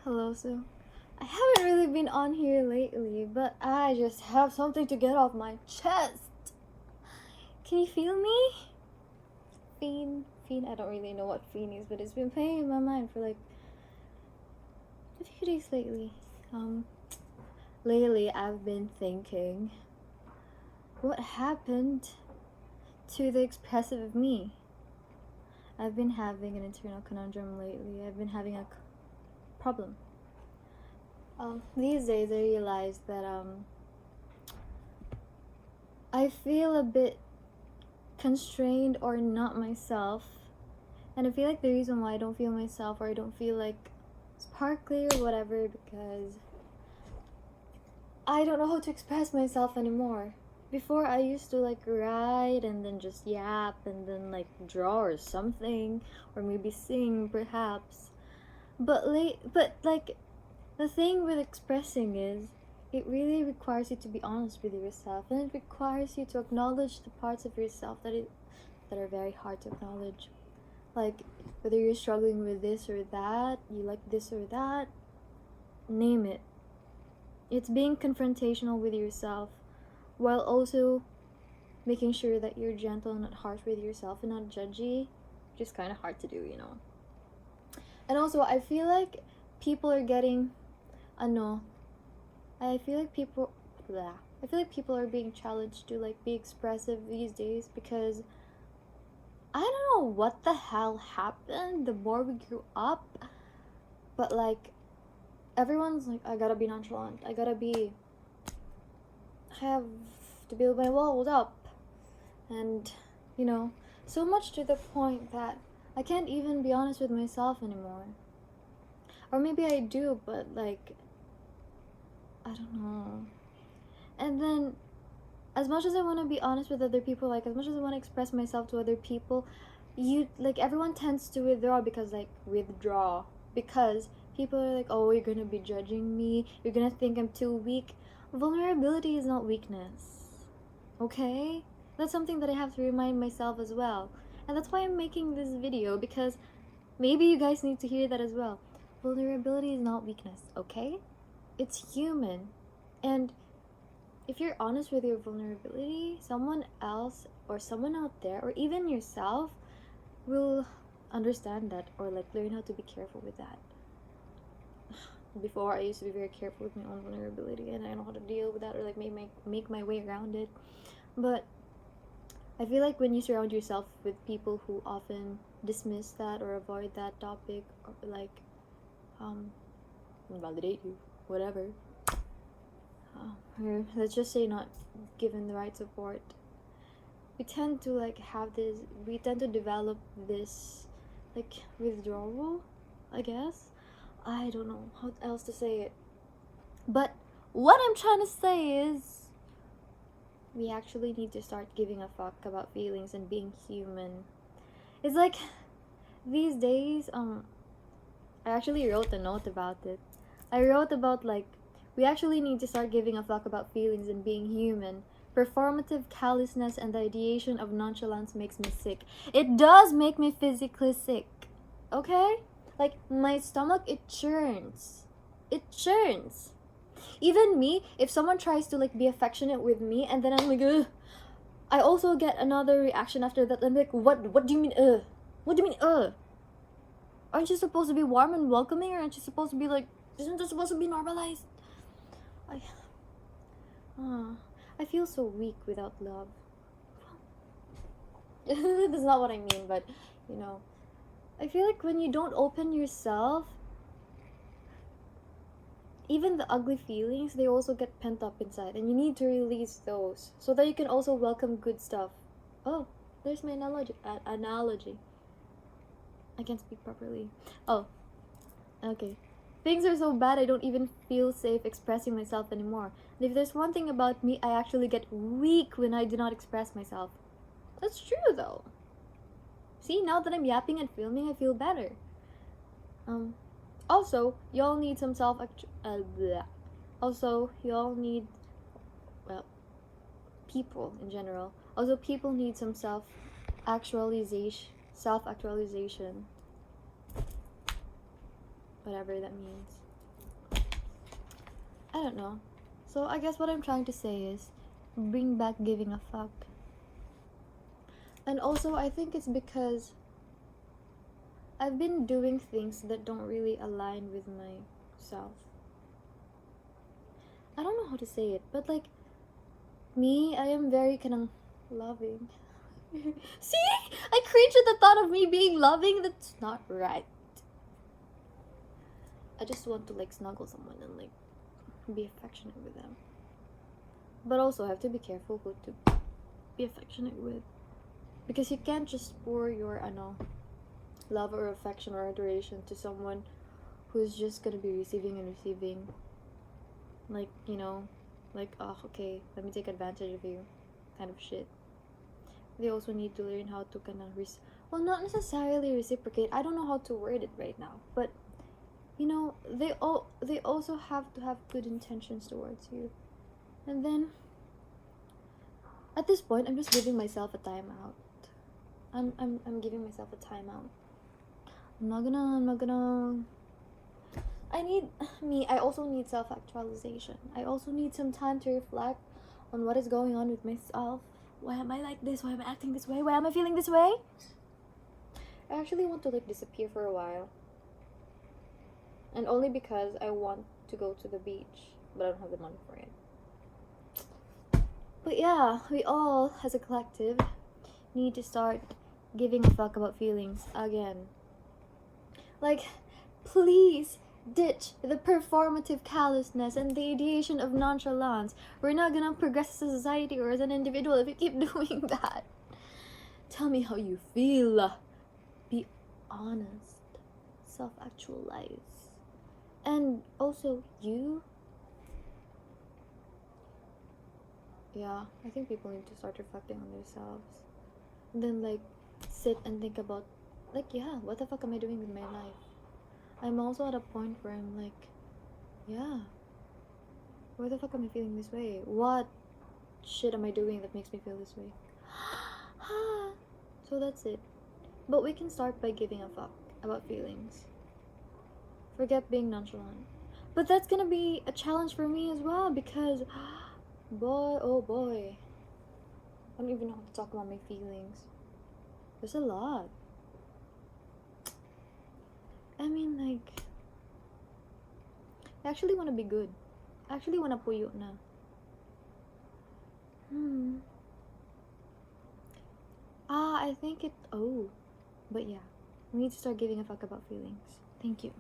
Hello, so I haven't really been on here lately, but I just have something to get off my chest. Can you feel me? Fiend, I don't really know what fiend is, but it's been playing in my mind for like a few days lately. Lately I've been thinking, what happened to the expressive of me? I've been having an internal conundrum lately. I've been having a problem. These days I realized that I feel a bit constrained or not myself, and I feel like the reason why I don't feel myself or I don't feel like sparkly or whatever, because I don't know how to express myself anymore. Before I used to like write and then just yap and then like draw or something, or maybe sing perhaps. But like the thing with expressing is it really requires you to be honest with yourself, and it requires you to acknowledge the parts of yourself that are very hard to acknowledge. Like whether you're struggling with this or that, you like this or that, name it. It's being confrontational with yourself while also making sure that you're gentle and not harsh with yourself and not judgy, which is kind of hard to do, you know. And also, I feel like people are getting, I feel like people, I feel like people are being challenged to like be expressive these days because I don't know what the hell happened the more we grew up, but like everyone's like, I gotta be nonchalant, I have to build my walls up, and so much to the point that I can't even be honest with myself anymore. Or maybe I do, but like I don't know. And then as much as I want to be honest with other people, like as much as I want to express myself to other people, everyone tends to withdraw because people are like, oh, you're gonna be judging me, you're gonna think I'm too weak. Vulnerability is not weakness, okay? That's something that I have to remind myself as well, and that's why I'm making this video, because maybe you guys need to hear that as well. Vulnerability is not weakness, okay? It's human. And if you're honest with your vulnerability, someone else or someone out there or even yourself will understand that, or like learn how to be careful with that. Before I used to be very careful with my own vulnerability, and I don't know how to deal with that or like make my way around it. But I feel like when you surround yourself with people who often dismiss that or avoid that topic, or like validate you, whatever, or let's just say not given the right support, we tend to develop this like withdrawal, I guess. I don't know how else to say it, but what I'm trying to say is we actually need to start giving a fuck about feelings and being human. It's like these days, I actually wrote a note about it. I wrote about like we actually need to start giving a fuck about feelings and being human. Performative callousness and the ideation of nonchalance makes me sick. It does make me physically sick. Okay? Like my stomach, it churns. It churns. Even me, if someone tries to like be affectionate with me and then I'm like, ugh, I also get another reaction after that. I'm like, what do you mean, What do you mean, Aren't you supposed to be warm and welcoming, or aren't you supposed to be like, isn't this supposed to be normalized? I feel so weak without love. That's not what I mean, but I feel like when you don't open yourself, even the ugly feelings, they also get pent up inside, and you need to release those so that you can also welcome good stuff. Oh, there's my analogy. I can't speak properly. Oh, okay. Things are so bad I don't even feel safe expressing myself anymore. And if there's one thing about me, I actually get weak when I do not express myself. That's true though. See, now that I'm yapping and filming, I feel better. Also, y'all need some people in general. Also, people need some self-actualization. Whatever that means. I don't know. So I guess what I'm trying to say is bring back giving a fuck. And also I think it's because I've been doing things that don't really align with myself. I don't know how to say it, but like me, I am very kind of loving. See? I cringe at the thought of me being loving. That's not right. I just want to like snuggle someone and like be affectionate with them. But also I have to be careful who to be affectionate with. Because you can't just pour your love or affection or adoration to someone who's just gonna be receiving and receiving. Like, like, oh, okay, let me take advantage of you kind of shit. They also need to learn how to kind of well, not necessarily reciprocate. I don't know how to word it right now, but they also have to have good intentions towards you. And then at this point, I'm just giving myself a timeout. I'm giving myself a timeout. I'm not gonna I also need self-actualization. I also need some time to reflect on what is going on with myself. Why am I like this? Why am I acting this way? Why am I feeling this way? I actually want to like disappear for a while. And only because I want to go to the beach, but I don't have the money for it. But yeah, we all, as a collective, need to start giving a fuck about feelings again. Like, please ditch the performative callousness and the ideation of nonchalance. We're not gonna progress as a society or as an individual if you keep doing that. Tell me how you feel. Be honest. Self-actualize. And also, you. Yeah, I think people need to start reflecting on themselves. And then, like, sit and think about, like, yeah, what the fuck am I doing with my life? I'm also at a point where I'm like, yeah, why the fuck am I feeling this way? What shit am I doing that makes me feel this way? So that's it. But we can start by giving a fuck about feelings. Forget being nonchalant. But that's gonna be a challenge for me as well because, boy, oh boy, I don't even know how to talk about my feelings. There's a lot. I mean, like, I actually want to be good. I actually want to puyo na. I think but yeah, we need to start giving a fuck about feelings. Thank you.